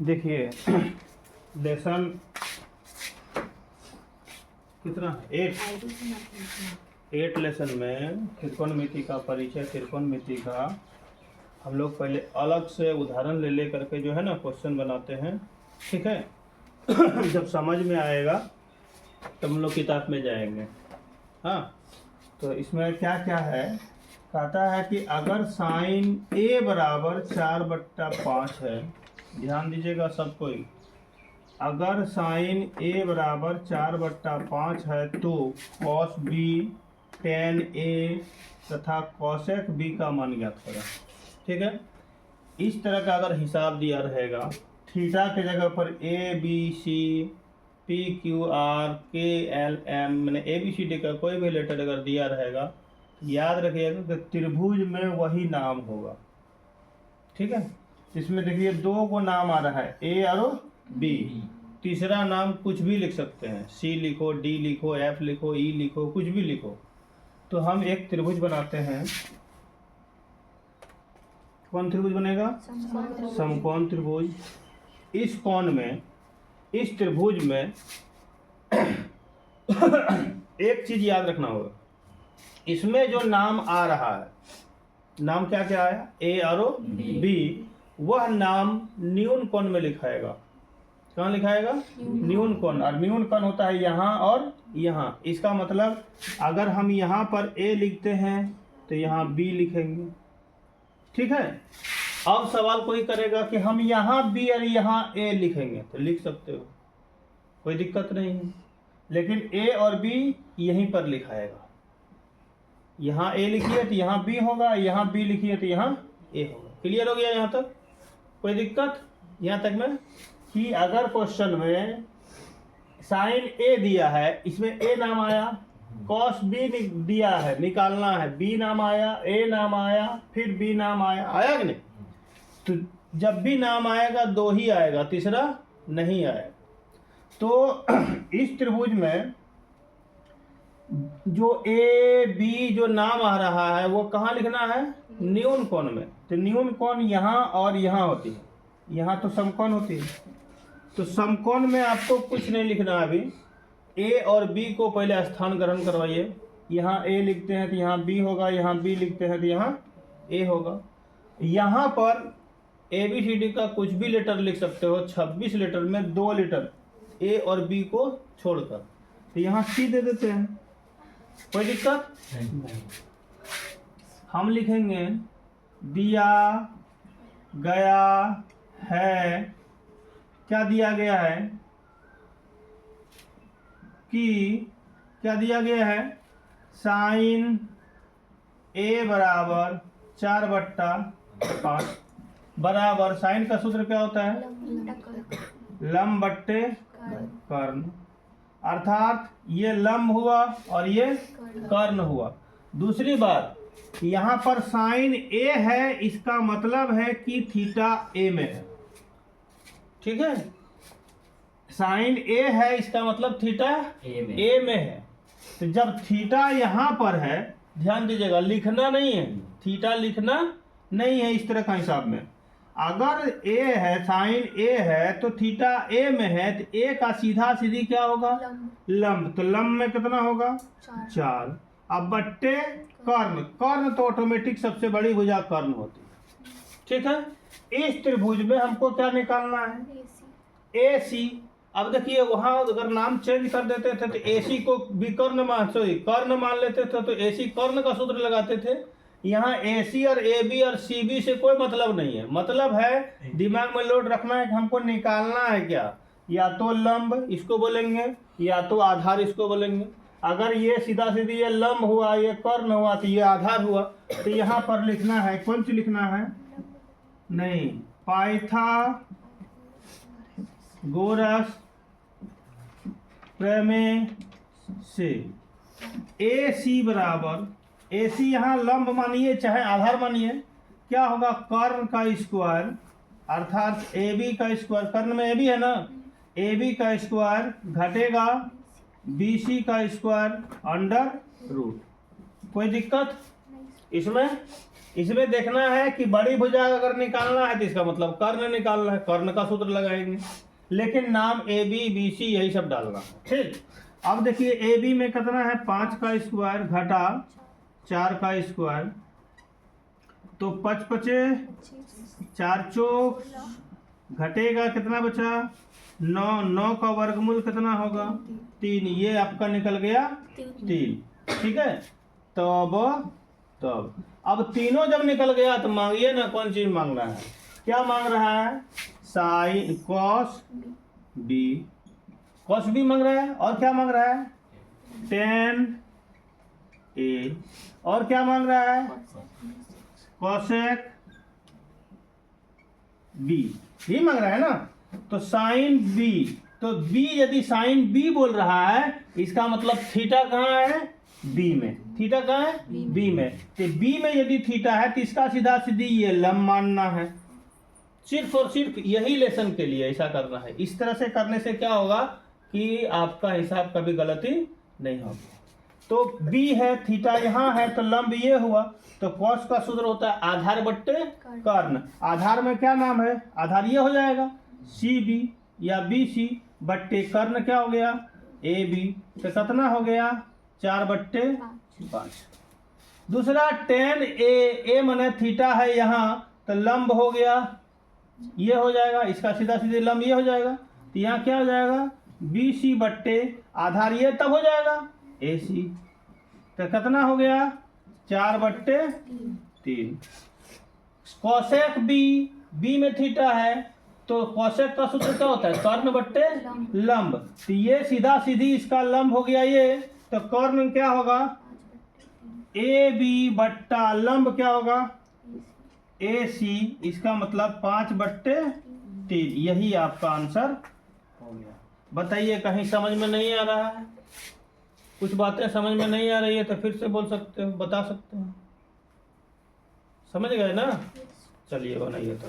देखिए लेसन कितना 8 लेसन में त्रिकोणमिति का परिचय, त्रिकोणमिति का हम लोग पहले अलग से उदाहरण ले करके जो है ना क्वेश्चन बनाते हैं, ठीक है। जब समझ में आएगा तब हम लोग किताब में जाएंगे। हाँ, तो इसमें क्या क्या है, कहता है कि अगर साइन a बराबर 4/5 है, ध्यान दीजिएगा सब कोई, अगर साइन a बराबर 4/5 है तो cos b tan a तथा cosec b का मान ज्ञात करें, ठीक है। इस तरह का अगर हिसाब दिया रहेगा, थीटा के जगह पर a b c p q r k l m मैंने a b c d का कोई भी लेटर अगर दिया रहेगा, याद रखिएगा कि त्रिभुज में वही नाम होगा, ठीक है। इसमें देखिए दो को नाम आ रहा है, ए और बी, तीसरा नाम कुछ भी लिख सकते हैं, सी लिखो, डी लिखो, एफ लिखो, ई लिखो, कुछ भी लिखो। तो हम एक त्रिभुज बनाते हैं। कौन त्रिभुज बनेगा? समकोण त्रिभुज। इस कोण में, इस त्रिभुज में एक चीज याद रखना होगा, इसमें जो नाम आ रहा है, नाम क्या क्या आया, ए और बी, वह नाम न्यून कोण में लिखाएगा। कहाँ लिखाएगा? न्यून कोण। और न्यून कोण होता है यहाँ और यहाँ। इसका मतलब अगर हम यहाँ पर ए लिखते हैं तो यहाँ बी लिखेंगे, ठीक है। अब सवाल कोई करेगा कि हम यहाँ बी और यहाँ ए लिखेंगे, तो लिख सकते हो, कोई दिक्कत नहीं है। लेकिन ए और बी यहीं पर लिखाएगा। यहाँ ए लिखिए तो यहाँ बी होगा, यहाँ बी लिखिए तो यहाँ ए होगा। क्लियर हो गया यहाँ तक? कोई दिक्कत यहाँ तक में? कि अगर क्वेश्चन में साइन ए दिया है, इसमें ए नाम आया, कॉस बी दिया है, निकालना है, बी नाम आया, ए नाम आया, फिर बी नाम आया, आया कि नहीं? तो जब भी नाम आएगा दो ही आएगा, तीसरा नहीं आएगा। तो इस त्रिभुज में जो ए बी जो नाम आ रहा है वो कहाँ लिखना है? न्यून कोण में। तो न्यून कोण यहाँ और यहाँ होती है, यहाँ तो समकोण होती है। तो समकोण में आपको कुछ नहीं लिखना है अभी। ए और बी को पहले स्थान ग्रहण करवाइए। यहाँ ए लिखते हैं तो यहाँ बी होगा, यहाँ बी लिखते हैं तो यहाँ ए होगा। यहाँ पर ए बी सी डी का कुछ भी लेटर लिख सकते हो, 26 लेटर में 2 लेटर ए और बी को छोड़कर, तो यहाँ सी दे देते हैं, कोई दिक्कत नहीं। हम लिखेंगे दिया गया है, क्या दिया गया है कि क्या दिया गया है, साइन ए बराबर 4/5 बराबर, साइन का सूत्र क्या होता है? लंब बट्टे कर्ण। अर्थात ये लंब हुआ और ये कर्ण हुआ। दूसरी बात, यहाँ पर साइन ए है, इसका मतलब है कि थीटा ए में है, ठीक है। साइन ए है, इसका मतलब थीटा ए में है। तो जब थीटा यहाँ पर है, ध्यान दीजिएगा, लिखना नहीं है, थीटा लिखना नहीं है इस तरह का हिसाब में। अगर ए है, साइन ए है, तो थीटा ए में है, तो ए का सीधा सीधी क्या होगा? लंब। तो लंब में कितना होगा? 4। अब बट्टे कर्ण, कर्ण तो ऑटोमेटिक सबसे बड़ी भुजा कर्ण होती है, ठीक है। इस त्रिभुज में हमको क्या निकालना है? ए सी। अब देखिए वहां अगर नाम चेंज कर देते थे तो ए सी को भी कर्ण मान लेते थे, तो ए सी कर्ण का सूत्र लगाते थे। यहाँ ए सी और ए बी और सी बी से कोई मतलब नहीं है। मतलब है दिमाग में लोड रखना है कि हमको निकालना है क्या, या तो लंब इसको बोलेंगे या तो आधार इसको बोलेंगे। अगर ये सीधा सीधी ये लंब हुआ, ये कर्ण हुआ, तो ये आधार हुआ। तो यहाँ पर लिखना है, कौन सी लिखना है? नहीं, पाइथागोरस प्रमेय से ए सी बराबर, ए सी यहाँ लंब मानिए चाहे आधार मानिए, क्या होगा? कर्ण का स्क्वायर, अर्थात ए बी का स्क्वायर, कर्ण में ए बी है ना, ए बी का स्क्वायर घटेगा बी सी का स्क्वायर अंडर रूट। कोई दिक्कत? इसमें देखना है कि बड़ी भुजा अगर निकालना है तो इसका मतलब कर्ण निकालना है, कर्ण का सूत्र लगाएंगे, लेकिन नाम ए बी बी सी यही सब डालना है। ठीक, अब देखिए ए बी में कितना है 5 का स्क्वायर घटा 4 का स्क्वायर, तो 5 पचे 4 चौक घटेगा कितना बचा 9, 9 का वर्गमूल कितना होगा 3, ये आपका निकल गया 3। ठीक है, अब तीनों जब निकल गया तो मांगिए ना कौन चीज मांग रहा है, क्या मांग रहा है साइन कॉस बी मांग रहा है, और क्या मांग रहा है टेन ए, और क्या मांग रहा है कोसेक बी, ये मांग रहा है ना। तो साइन बी, तो बी यदि साइन बी बोल रहा है इसका मतलब थीटा कहाँ है बी में, थीटा कहाँ है बी में, तो बी में यदि थीटा है तो इसका सीधा सीधी ये लंब मानना है, सिर्फ और सिर्फ यही लेसन के लिए ऐसा करना है। इस तरह से करने से क्या होगा कि आपका हिसाब कभी गलती नहीं होगी। तो बी है, थीटा यहाँ है, तो लंब ये हुआ, तो कॉस का सूत्र होता है आधार बट्टे कर्ण। आधार में क्या नाम है, आधार ये हो जाएगा सी बी या बी सी बट्टे कर्ण क्या हो गया ए बी, तो कितना हो गया 4/5। दूसरा टेन ए मने थीटा है यहाँ, तो लंब हो गया ये हो जाएगा, इसका सीधा सीधे लंब ये हो जाएगा, तो यहाँ क्या हो जाएगा बी सी बट्टे आधार ये तब हो जाएगा ए सी, तो कितना हो गया 4/3। कोसेक बी में थीटा है, तो कोसेक का सूत्र क्या होता है कर्ण बट्टे लंब, तो ये सीधा सीधी इसका लंब हो गया ये, तो कर्ण क्या होगा ए बी बट्टा लंब क्या होगा ए सी, इसका मतलब 5/3, यही आपका आंसर हो गया। बताइए कहीं समझ में नहीं आ रहा है, कुछ बातें समझ में नहीं आ रही है तो फिर से बोल सकते हो, बता सकते हो, समझ गए ना। चलिए बनाइए तो।